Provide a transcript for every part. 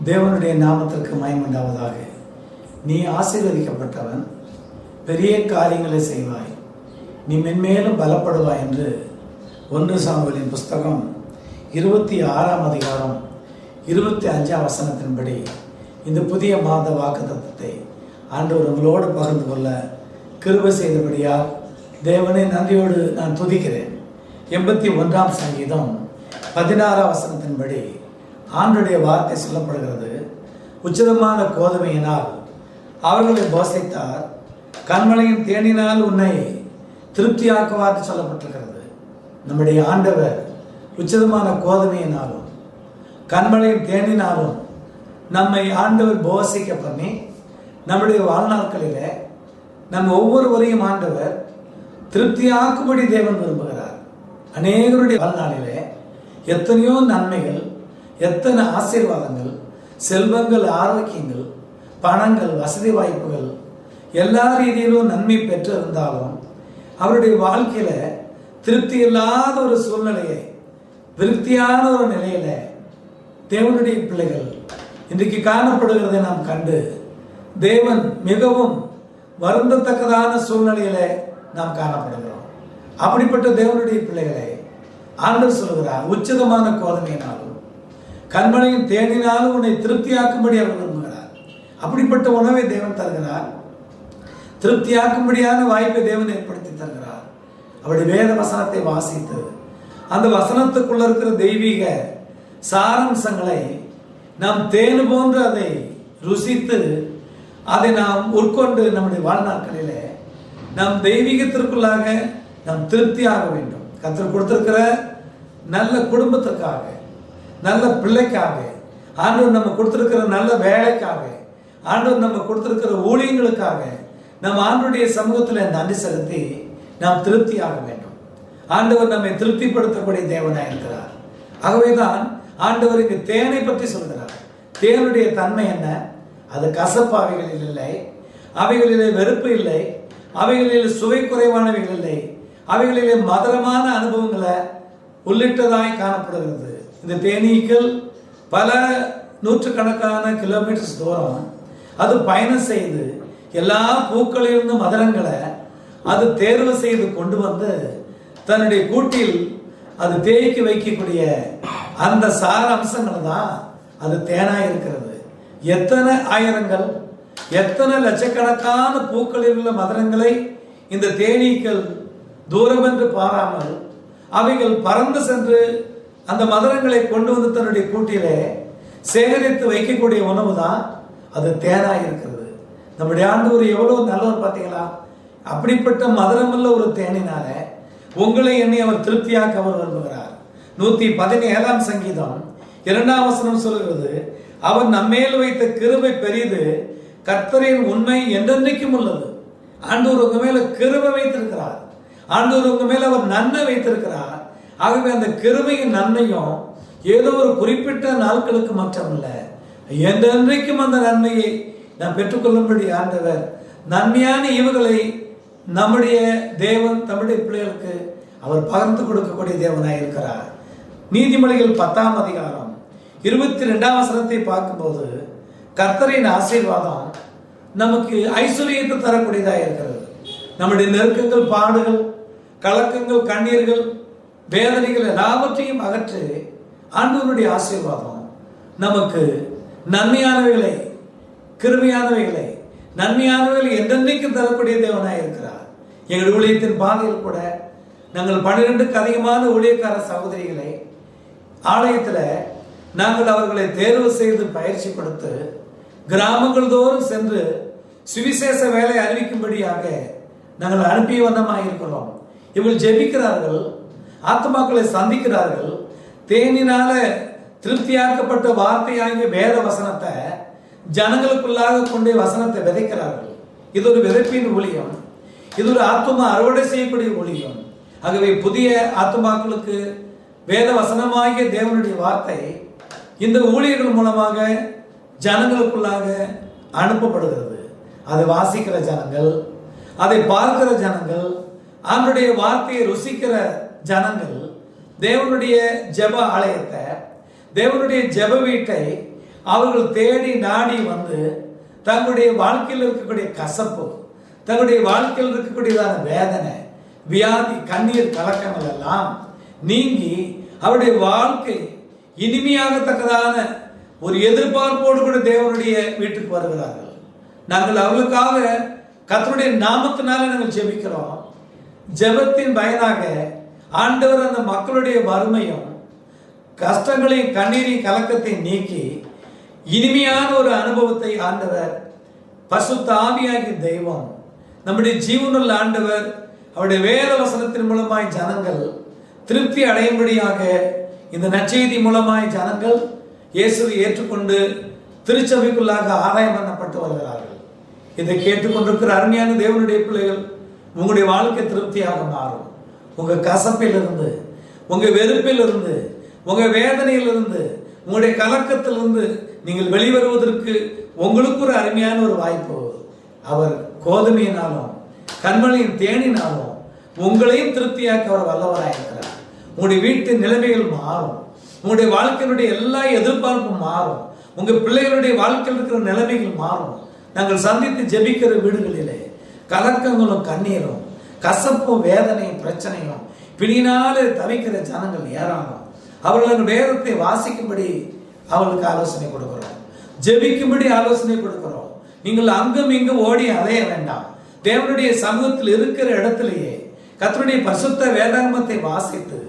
தேவனுடைய நாமத்திற்கு மகிமையுண்டாவதாக. நீ ஆசீர்வதிக்கப்பட்டவன், பெரிய காரியங்களை செய்வாய், நீ மென்மேலும் பலப்படுவாய் என்று 1 சாமுவேலின் புஸ்தகம் 26ஆம் அதிகாரம் 25ஆம் வசனத்தின்படி இந்த புதிய மாத வாக்குத்தத்தத்தை ஆண்டவர் உங்களோடு பகிர்ந்து கொள்ள கிருபை செய்தபடியால் தேவனை நன்றியோடு நான் துதிக்கிறேன். 81ஆம் சங்கீதம் 16ஆம் வசனத்தின்படி ஆண்டுடைய வார்த்தை சொல்லப்படுகிறது. உச்சிதமான கோதுமையினால் அவர்களை போஷித்தார், கண்மலையின் தேனினால் உன்னை திருப்தியாக்குவார் சொல்லப்பட்டிருக்கிறது. நம்முடைய ஆண்டவர் உச்சிதமான கோதுமையினாலும் கண்மலையின் தேனினாலும் நம்மை ஆண்டவர் போஷிக்க பண்ணி நம்முடைய வாழ்நாட்களில் நம்ம ஒவ்வொருவரையும் ஆண்டவர் திருப்தியாக்கும்படி தேவன் விரும்புகிறார். அநேகருடைய வாழ்நாளிலே எத்தனையோ நன்மைகள், எத்தனை ஆசீர்வாதங்கள், செல்வங்கள், ஆரோக்கியங்கள், பணங்கள், வசதி வாய்ப்புகள் எல்லா ரீதியிலும் நன்மை பெற்று இருந்தாலும் அவருடைய வாழ்க்கையில திருப்தி இல்லாத ஒரு சூழ்நிலையை, விருத்தியான ஒரு நிலையில தேவனுடைய பிள்ளைகள் இன்றைக்கு காணப்படுகிறதை நாம் கண்டு தேவன் மிகவும் வருந்தத்தக்கதான சூழ்நிலையில நாம் காணப்படுகிறோம். அப்படிப்பட்ட தேவனுடைய பிள்ளைகளை ஆண்டவர் சொல்கிறார், உச்சிதமான கோதுமையினாலும் கண்மலையின் தேனினாலும் உன்னை திருப்தியாக்கும்படி அவர் விரும்புகிறார். அப்படிப்பட்ட உணவை தேவன் தருகிறார். திருப்தியாக்கும்படியான வாய்ப்பை தேவன் ஏற்படுத்தி தருகிறார். அவருடைய வேத வசனத்தை வாசித்து அந்த வசனத்துக்குள்ள இருக்கிற தெய்வீக சாரம்சங்களை நாம் தேனு போன்று அதை ருசித்து அதை நாம் உட்கொண்டு நம்முடைய வாழ்நாட்களிலே நாம் தெய்வீகத்திற்குள்ளாக நாம் திருப்தியாக வேண்டும். கர்த்தர் கொடுத்திருக்கிற நல்ல குடும்பத்திற்காக, நல்ல பிள்ளைக்காக, ஆண்டவர் நம்ம கொடுத்திருக்கிற நல்ல வேலைக்காக, ஆண்டவர் நம்ம கொடுத்திருக்கிற ஊழியங்களுக்காக நம்ம ஆண்டவருடைய சமூகத்தில் நன்றி செலுத்தி நாம் திருப்தியாக வேண்டும். ஆண்டவர் நம்மை திருப்திப்படுத்தக்கூடிய தேவனாக இருக்கிறார். ஆகவேதான் ஆண்டவர் இங்கு தேனை பற்றி சொல்கிறார். தேனுடைய தன்மை என்ன? அது கசப்பு அவைகளில் இல்லை, அவைகளிலே வெறுப்பு இல்லை, அவைகளில் சுவை குறைவானவைகள் இல்லை, அவைகளிலே மதுரமான அனுபவங்களை உள்ளிட்டதாய் காணப்படுகிறது. இந்த தேனீக்கள் பல நூற்றுக்கணக்கான கிலோமீட்டர்ஸ் தூரம் அது பயணம் செய்து எல்லா பூக்களிலிருந்து மதுரங்களை அது தேர்வு செய்து கொண்டு வந்து தன்னுடைய கூட்டில் அது தேய்க்கு வைக்கக்கூடிய அந்த சார அம்சங்கள் தான் அது தேனாய் இருக்கிறது. எத்தனை ஆயிரங்கள், எத்தனை லட்சக்கணக்கான பூக்களில் உள்ள மதுரங்களை இந்த தேனீக்கள் தூரம் என்று பாராமல் அவைகள் பறந்து சென்று அந்த மதுரங்களை கொண்டு வந்து தன்னுடைய கூட்டிலே சேகரித்து வைக்கக்கூடிய உணவு தான் அது தேனாய் இருக்கிறது. நம்முடைய ஆண்டவர் எவ்வளவு நல்லவர் பார்த்தீங்களா? அப்படிப்பட்ட மதுரமுள்ள ஒரு தேனினால உங்களை என்னை அவர் திருப்தியாக்க அவர் விரும்புகிறார். 117ஆம் சங்கீதம் 2ஆம் வசனம் சொல்கிறது, அவர் நம்மேல் வைத்த கிருபை பெரிது, கர்த்தரின் உண்மை என்றென்றைக்கும் உள்ளது. ஆண்டவர் உங்க மேல கிருபை வைத்திருக்கிறார். ஆண்டவர் உங்க மேல அவர் நன்மை வைத்திருக்கிறார். ஆகவே அந்த கிருபையின் நன்மையும் ஏதோ ஒரு குறிப்பிட்ட நாட்களுக்கு மாற்றமில்ல, என்றென்றைக்கும் அந்த நன்மையை நாம் பெற்றுக்கொள்ளும்படி ஆண்டவர் நன்மையான ஈவுகளை நம்முடைய தேவன் நம்முடைய பிள்ளைகளுக்கு அவர் பகிர்ந்து கொடுக்கக்கூடிய தேவனாய் இருக்கிறார். நீதிமொழிகள் 10ஆம் அதிகாரம் 22ஆம் வசனத்தை பார்க்கும்போது கர்த்தரின் ஆசீர்வாதம் நமக்கு ஐஸ்வர்யத்தை தரக்கூடியதாக இருக்கிறது. நம்முடைய நெருக்கங்கள், பாடுகள், கலக்கங்கள், கண்ணீர்கள், வேதனைகள் எல்லாவற்றையும் அகற்றி ஆண்டவருடைய ஆசீர்வாதம் நமக்கு நன்மையானவைகளை, கிருமையானவைகளை, நன்மையானவைகளை என்றென்றைக்கும் தரக்கூடிய தேவனாய் இருக்கிறார். எங்கள் ஊழியத்தின் பாதையில் கூட நாங்கள் 12க்கு அதிகமான ஊழியக்கார சகோதரிகளை ஆலயத்தில் நாங்கள் அவர்களை தேர்வு செய்து பயிற்சி கொடுத்து கிராமங்கள் தோறும் சென்று சுவிசேஷ வேலை அறிவிக்கும்படியாக நாங்கள் அனுப்பிய வண்ணமாக இருக்கிறோம். இவர்கள் ஜெபிக்கிறார்கள், ஆத்மாக்களை சந்திக்கிறார்கள், தேனினால திருப்தியாக்கப்பட்ட வார்த்தையாகிய வேத வசனத்தை ஜனங்களுக்குள்ளாக கொண்டே வசனத்தை விதைக்கிறார்கள். இது ஒரு விதைப்பின் ஊழியம், இது ஒரு ஆத்மா அறுவடை செய்யக்கூடிய ஊழியம். ஆகவே புதிய ஆத்மாக்களுக்கு வேத வசனமாகிய தேவனுடைய வார்த்தை இந்த ஊழியர்கள் மூலமாக ஜனங்களுக்குள்ளாக அனுப்பப்படுகிறது. அதை வாசிக்கிற ஜனங்கள், அதை பார்க்கிற ஜனங்கள், அவனுடைய வார்த்தையை ருசிக்கிற ஜனங்கள் தேவனுடைய ஜெப ஆலயத்தை, தேவனுடைய ஜெப வீட்டை அவர்கள் தேடி நாடி வந்து தங்களுடைய வாழ்க்கையில் இருக்கக்கூடிய கசப்பு, தங்களுடைய வாழ்க்கையில் இருக்கக்கூடியதான வேதனை, வியாதி, கண்ணீர், கலக்கங்கள் எல்லாம் நீங்கி அவருடைய வாழ்க்கை இனிமையாகத்தக்கதான ஒரு எதிர்பார்ப்போடு கூட தேவனுடைய வீட்டுக்கு வருகிறார்கள். நாங்கள் அவர்களுக்காக கர்த்தருடைய நாமத்தினால நாங்கள் ஜெபிக்கிறோம். ஜெபத்தின் பயனாக ஆண்டவர் அந்த மக்களுடைய வறுமையும் கஷ்டங்களையும் கண்ணீரையும் கலக்கத்தை நீக்கி இனிமையான ஒரு அனுபவத்தை ஆண்டவர் பரிசுத்த ஆவியாகிய தெய்வம் நம்முடைய ஜீவனுள்ள ஆண்டவர் அவருடைய வேத வசனத்தின் மூலமாய் ஜனங்கள் திருப்தி அடையும்படியாக இந்த நற்செய்தி மூலமாய் ஜனங்கள் இயேசுவை ஏற்றுக்கொண்டு திருச்சபைக்குள்ளாக ஆதாயம் பண்ணப்பட்டு வருகிறார்கள். இதை கேட்டுக்கொண்டிருக்கிற அருமையான தேவனுடைய பிள்ளைகள், உங்களுடைய வாழ்க்கை திருப்தியாக மாறும். உங்க கசப்பிலிருந்து, உங்க வெறுப்பிலிருந்து, உங்க வேதனையிலிருந்து, உங்களுடைய கலக்கத்திலிருந்து நீங்கள் வெளிவருவதற்கு உங்களுக்கு ஒரு அருமையான ஒரு வாய்ப்பு. அவர் கோதுமையினாலும் கண்மலையின் தேனினாலும் உங்களையும் திருப்தியாக்க அவர் வல்லவராயிருக்கிறார். உங்களுடைய வீட்டு நிலைமைகள் மாறும். உங்களுடைய வாழ்க்கையினுடைய எல்லா எதிர்பார்ப்பும் மாறும். உங்க பிள்ளைகளுடைய வாழ்க்கையில் இருக்கிற நிலைமைகள் மாறும். நாங்கள் சந்தித்து ஜெபிக்கிற வீடுகளிலே கலக்கங்களும் கண்ணீரும் கசப்பும் வேதனையும் பிரச்சனையும் பிடினாலே தவிக்கிற ஜனங்கள் ஏறாங்க. அவர்களுக்கு வேதத்தை வாசிக்கும்படி அவர்களுக்கு ஆலோசனை கொடுக்கிறோம், ஜெபிக்கும்படி ஆலோசனை கொடுக்கிறோம். நீங்கள் அங்கும் இங்கும் ஓடி அலைய வேண்டாம். தேவனுடைய சமூகத்தில் இருக்கிற இடத்திலேயே கர்த்தருடைய பரிசுத்த வேதாகமத்தை வாசித்து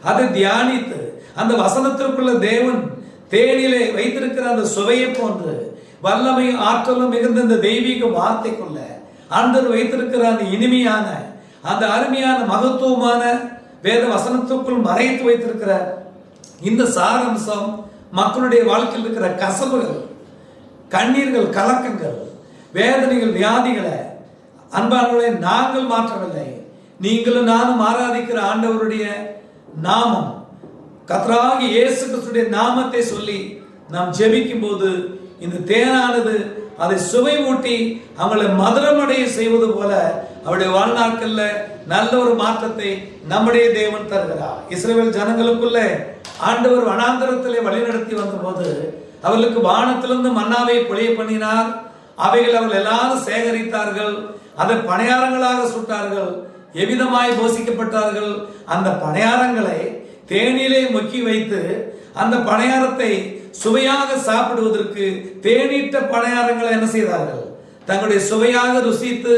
அதை தியானித்து அந்த வசனத்திற்குள்ள தேவன் தேனிலே வைத்திருக்கிற அந்த சுவையை போன்று வல்லமை ஆற்றலும் மிகுந்த இந்த தெய்வீக வார்த்தைக்குள்ள ஆண்டவர் வைத்திருக்கிற அந்த இனிமையான அந்த அருமையான மகத்துவமான வேத வசனத்துக்குள் மறைத்து வைத்திருக்கிற இந்த சாரம்சம் மக்களுடைய வாழ்க்கையில் இருக்கிற கசப்புகள், கண்ணீர்கள், கலக்கங்கள், வேதனைகள், வியாதிகளை அன்பானவர்களே நாங்கள் மாற்றவில்லை. நீங்களும் நானும் ஆராதிக்கிற ஆண்டவருடைய நாமம் கர்த்தராகிய இயேசு கிறிஸ்துவின் நாமத்தை சொல்லி நாம் ஜெபிக்கும் போது இந்த தேனானது அதை சுவை ஊட்டி அவங்களை மதுரமடைய செய்வது போல அவருடைய வாழ்நாட்கள்ல நல்ல ஒரு மாற்றத்தை நம்முடைய தேவன் தருகிறார். இஸ்ரவேல் ஜனங்களுக்குள்ள ஆண்டவர் வனாந்தரத்திலே வழிநடத்தி வந்த போது அவர்களுக்கு வானத்திலிருந்து மன்னாவை பொழிய பண்ணினார். அவைகள் அவர்கள் எல்லாரும் சேகரித்தார்கள், அதை பணியாரங்களாக சுட்டார்கள், எவ்விதமாய் போஷிக்கப்பட்டார்கள். அந்த பணியாரங்களை தேனிலே முக்கி வைத்து அந்த பணியாரத்தை சுவையாக சாப்பிடுவதற்கு தேனீட்ட பணியாரங்களை என்ன செய்தார்கள்? தங்களுடைய சுவையாக ருசித்து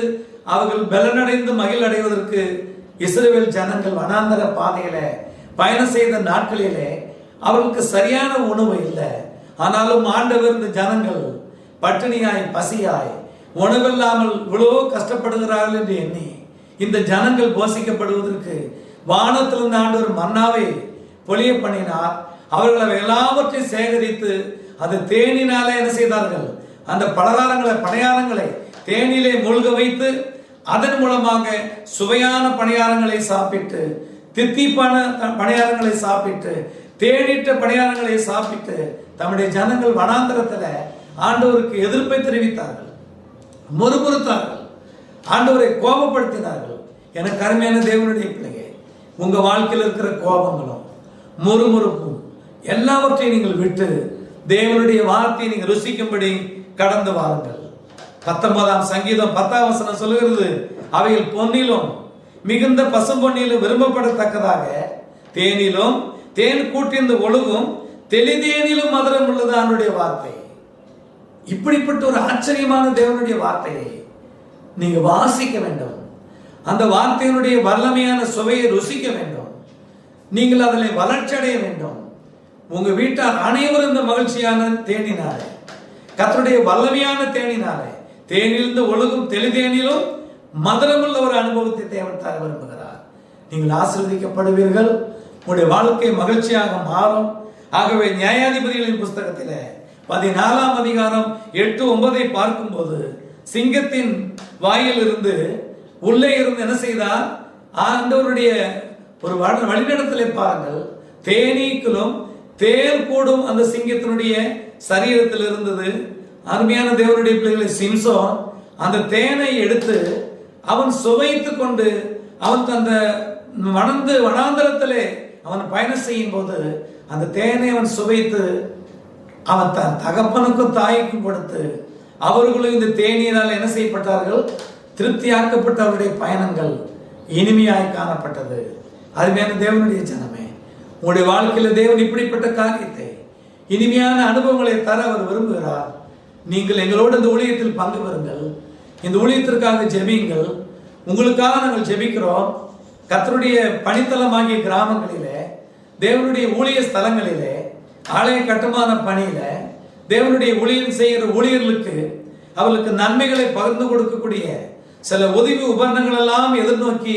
அவர்கள் பலனடைந்து மகிழ் அடைவதற்கு இஸ்ரவேல் ஜனங்கள் வனாந்தர பாதையில பயணம் செய்த நாட்களிலே அவர்களுக்கு சரியான உணவு இல்லை. ஆனாலும் ஆண்டவர் இந்த ஜனங்கள் பட்டினியாய் பசியாய் உணவில்லாமல் இவ்வளோ கஷ்டப்படுகிறார்கள் என்று எண்ணி இந்த ஜனங்கள் போஷிக்கப்படுவதற்கு வானத்திலிருந்து ஆண்டவர் மன்னாவை பொழிய பண்ணினார். அவர்கள் எல்லாவற்றையும் சேகரித்து அது தேனினாலே என்ன செய்தார்கள்? அந்த பணியாரங்களை தேனிலே மூழ்க வைத்து அதன் மூலமாக சுவையான பணியாரங்களை சாப்பிட்டு, தித்திப்பான பணியாரங்களை சாப்பிட்டு, தேனிட்ட பணியாரங்களை சாப்பிட்டு தம்முடைய ஜனங்கள் வனாந்தரத்துல ஆண்டவருக்கு எதிர்ப்பை தெரிவித்தார்கள், முறுமுறுத்தார்கள், ஆண்டவரை கோபப்படுத்தினார்கள். எனக்கு அருமையான தேவனுடைய பிள்ளையே, உங்க வாழ்க்கையில் இருக்கிற கோபங்களும் முறுமுறுப்பும் எல்லாவற்றையும் நீங்கள் விட்டு தேவனுடைய வார்த்தையை நீங்கள் ருசிக்கும்படி கடந்து வாருங்கள். 19ஆம் சங்கீதம் 10ஆம் வசனம் சொல்லுகிறது, அவைகள் பொன்னிலும் மிகுந்த பசும்பொன்னிலும் விரும்பப்படத்தக்கதாக தேனிலும் தேன் கூட்டிருந்து ஒழுகும் தெளிதேனிலும் மதுரம் உள்ளது அவனுடைய வார்த்தை. இப்படிப்பட்ட ஒரு ஆச்சரியமான தேவனுடைய வார்த்தையை நீங்க வாசிக்க வேண்டும். அந்த வார்த்தையினுடைய வல்லமையான சுவையை ருசிக்க வேண்டும். நீங்கள் அதில் வளர்ச்சி அடைய வேண்டும். உங்க வீட்டார் அனைவரும் இந்த மகிழ்ச்சியான தேனினாலே, கர்த்தருடைய வல்லமையான தேனினாலே, தேனிலிருந்து ஒழுகும் தெளிதேனிலும் மதுரமுள்ள ஒரு அனுபவத்தை தேவன் தர விரும்புகிறார். நீங்கள் ஆசீர்வதிக்கப்படுவீர்கள். உங்களுடைய வாழ்க்கை மகிழ்ச்சியாக மாறும். ஆகவே நியாயாதிபதிகளின் புஸ்தகத்தில் 14ஆம் அதிகாரம் 8-9 பார்க்கும்போது சிங்கத்தின் வாயில் இருந்து உள்ளே இருந்து என்ன செய்தார்? ஆண்டவருடைய ஒரு வழிநடத்தலை பாருங்கள். தேனீக்களும் தேல் கூடும் அந்த சிங்கத்தினுடைய சரீரத்தில் இருந்தது. அருமையான தேவனுடைய பிள்ளைகளை, சிம்சோன் அந்த தேனை எடுத்து அவன் சுவைத்து கொண்டு அவன் அந்த வனாந்தரத்திலே அவன் பயணம் செய்யும் போது அந்த தேனை அவன் சுவைத்து அவன் தன் தகப்பனுக்கும் தாய்க்கும் கொடுத்து அவர்களும் இந்த தேநீரால் என்ன செய்யப்பட்டார்கள்? திருப்தியாக்கப்பட்ட அவருடைய பயணங்கள் இனிமையாய் காணப்பட்டது. அருமையான தேவனுடைய ஜனமே, உங்களுடைய வாழ்க்கையில் தேவன் இப்படிப்பட்ட காரியத்தை, இனிமையான அனுபவங்களை தர அவர் விரும்புகிறார். நீங்கள் எங்களோடு இந்த ஊழியத்தில் பங்கு பெறுங்கள். இந்த ஊழியத்திற்காக ஜெபியுங்கள். உங்களுக்காக நாங்கள் ஜெபிக்கிறோம். கர்த்தருடைய பணித்தலமாகிய கிராமங்களிலே, தேவனுடைய ஊழிய ஸ்தலங்களிலே, ஆலய கட்டுமான பணியில தேவனுடைய ஊழியம் செய்கிற ஊழியர்களுக்கு அவர்களுக்கு நன்மைகளை பகிர்ந்து கொடுக்கக்கூடிய சில உதவி உபகரணங்கள் எல்லாம் எதிர்நோக்கி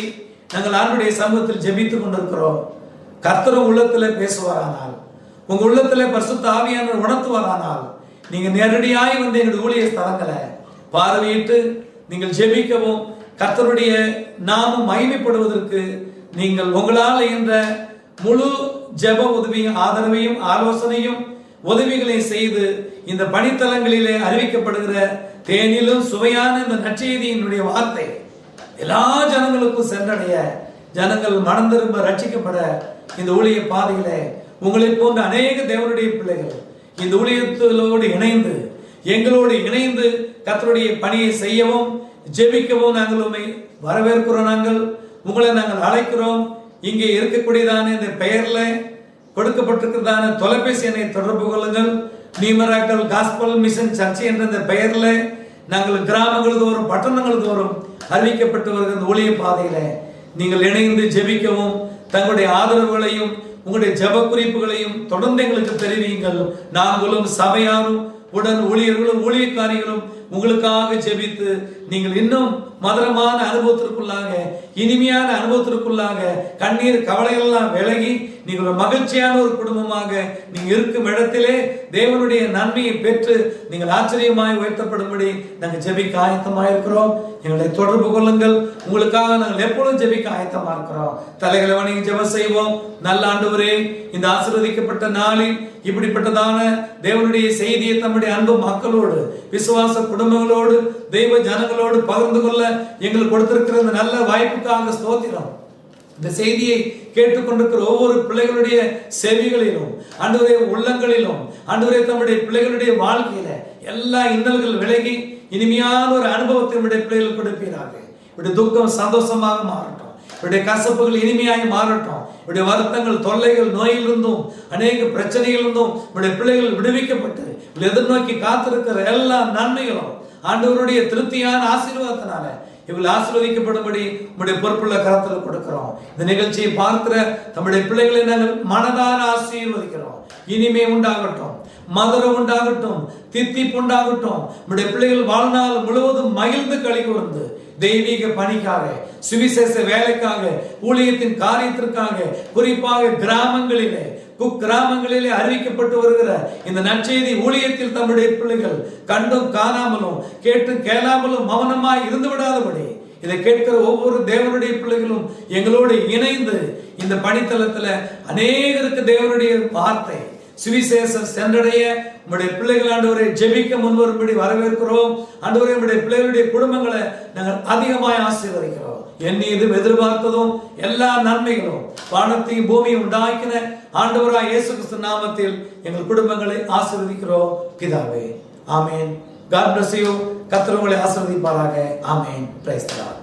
நாங்கள் ஆண்டுடைய சமூகத்தில் ஜெபித்துக் கொண்டிருக்கிறோம். கர்த்தர் உள்ளத்தில் பேசுவாரானால், உங்க உள்ளத்தில் பரிசுத்த ஆவியானவர் உணர்த்துவாரானால், நீங்க நேரடியாய் வந்து எங்களுடைய ஊழிய ஸ்தலங்களை பார்வையிட்டு நீங்கள் ஜெபிக்கவும் கர்த்தருடைய நாமம் மகிமைப்படுவதற்கு நீங்கள் உங்களால் என்ற முழு ஜெப உதவியும் ஆதரவையும் ஆலோசனையும் உதவிகளை செய்து இந்த பணித்தலங்களிலே அறிவிக்கப்படுகிற தேனிலும் சுவையான இந்த நற்செய்தியினுடைய வார்த்தை எல்லா ஜனங்களுக்கும் சென்றடைய, ஜனங்கள் மனம் திரும்ப ரட்சிக்கப்பட இந்த ஊழிய பாதையில உங்களை போன்ற அநேக தேவனுடைய பிள்ளைகள் இந்த ஊழியத்தோடு இணைந்து எங்களோடு இணைந்து கர்த்தருடைய பணியை செய்யவும் ஜெபிக்கவும் நாங்கள் உண்மை வரவேற்கிறோம். நாங்கள் உங்களை நாங்கள் அழைக்கிறோம். இங்கே இருக்கக்கூடியதான இந்த பெயர்ல கொடுக்கப்பட்டிருக்கிறதான தொலைபேசி எண்ணை தொடர்பு கொள்ளுங்கள். நியூமராக்கல் காஸ்பல் மிஷன் சர்ச் என்ற இந்த பெயர்ல நாங்கள் கிராமங்கள் தோறும் பட்டணங்கள் தோறும் அறிவிக்கப்பட்டு வருகிற இந்த ஊழிய பாதையில நீங்கள் இணைந்து ஜெபிக்கவும் தங்களுடைய ஆதரவுகளையும் உங்களுடைய ஜெப குறிப்புகளையும் தொடர்ந்து எங்களுக்கு தெரிவியுங்கள். நாங்களும் சபையாரும் உடன் ஊழியர்களும் ஊழியக்காரிகளும் உங்களுக்காக ஜெபித்து நீங்கள் இன்னும் மதுரமான அனுபவத்திற்குள்ளாக, இனிமையான அனுபவத்திற்குள்ளாக, கண்ணீர் கவலைகள் எல்லாம் விலகி நீங்கள் ஒரு மகிழ்ச்சியான ஒரு குடும்பமாக நீங்க இருக்கும் இடத்திலே தேவனுடைய நன்மையை பெற்று நீங்கள் ஆச்சரியமாய் உயர்த்தப்படும்படி நாங்கள் ஜெபிக்க ஆயத்தமாக இருக்கிறோம். எங்களை தொடர்பு கொள்ளுங்கள். உங்களுக்காக நாங்கள் எப்பொழுதும் ஜெபிக்க ஆயத்தமா இருக்கிறோம். தலைகளை வணங்கி ஜெபம் செய்வோம். நல்ல ஆண்டவரே, இந்த ஆசீர்வதிக்கப்பட்ட நாளில் இப்படிப்பட்டதான தேவனுடைய செய்தியை தம்முடைய அன்பு மக்களோடு, விசுவாச குடும்பங்களோடு, தெய்வ ஜனங்களோடு பகிர்ந்து கொள்ள எங்களுக்கு கொடுத்திருக்கிற இந்த நல்ல வாய்ப்புக்காக ஸ்தோத்திரம். இந்த செய்தியை கேட்டுக்கொண்டிருக்கிற ஒவ்வொரு பிள்ளைகளுடைய செவிகளிலும், ஆண்டவரே உள்ளங்களிலும், ஆண்டவரே தம்முடைய பிள்ளைகளுடைய வாழ்க்கையில எல்லா இன்னல்கள் விலகி இனிமையான ஒரு அனுபவத்தை நம்முடைய பிள்ளைகள் கொடுப்பீராக. இப்படி துக்கம் சந்தோஷமாக மாறட்டும். இவருடைய கசப்புகள் இனிமையாக மாறட்டும். இவருடைய வருத்தங்கள், தொல்லைகள், நோயிலிருந்தும் அநேக பிரச்சனைகளிலிருந்தும் இவருடைய பிள்ளைகள் விடுவிக்கப்பட்டு எதிர்நோக்கி காத்திருக்கிற எல்லா நன்மைகளும் ஆண்டவருடைய திருப்தியான ஆசீர்வாதத்தினால இவர்கள் ஆசீர்வதிக்கப்படும்படி நம்முடைய பொறுப்புள்ள கரத்தில் கொடுக்கிறோம். இந்த நிகழ்ச்சியை பார்க்கிற நம்முடைய பிள்ளைகளை நாங்கள் மனதார ஆசீர்வதிக்கிறோம். இனிமே உண்டாகட்டும், மதுரம் உண்டாகட்டும், தித்திப்பு உண்டாகட்டும். நம்முடைய பிள்ளைகள் வாழ்நாள் முழுவதும் மகிழ்ந்து களி கூர்ந்து தெய்வீக பணிக்காக, சுவிசேஷ வேலைக்காக, ஊழியத்தின் காரியத்திற்காக, குறிப்பாக கிராமங்களிலே குக்கிராமங்களிலே அறிவிக்கப்பட்டு வருகிற இந்த நற்செய்தி ஊழியத்தில் தம்முடைய பிள்ளைகள் கண்டும் காணாமலும் கேட்டும் கேளாமலும் மௌனமாய் இருந்து விடாதபடி இதை கேட்கிற ஒவ்வொரு தேவனுடைய பிள்ளைகளும் எங்களோடு இணைந்து இந்த பணித்தளத்துல அநேகருக்கு தேவனுடைய வார்த்தை சுவிசேஷம் சென்றடைய உங்களுடைய பிள்ளைகள் ஆண்டவரை ஜெபிக்க முன்வரும்படி வரவேற்கிறோம். ஆண்டவரை உங்களுடைய பிள்ளைகளுடைய குடும்பங்களை நாங்கள் அதிகமாய் ஆசீர்வதிக்கிறோம். என்னையும் எதிர்பார்த்ததும் எல்லா நன்மைகளும் வானத்தையும் பூமியை உண்டாக்கின ஆண்டவராய் இயேசு கிறிஸ்து நாமத்தில் எங்கள் குடும்பங்களை ஆசீர்வதிக்கிறோம் பிதாவே. ஆமென். God bless you. கர்த்தர் உங்களை ஆசீர்வதிப்பாராக. ஆமென். Praise the Lord.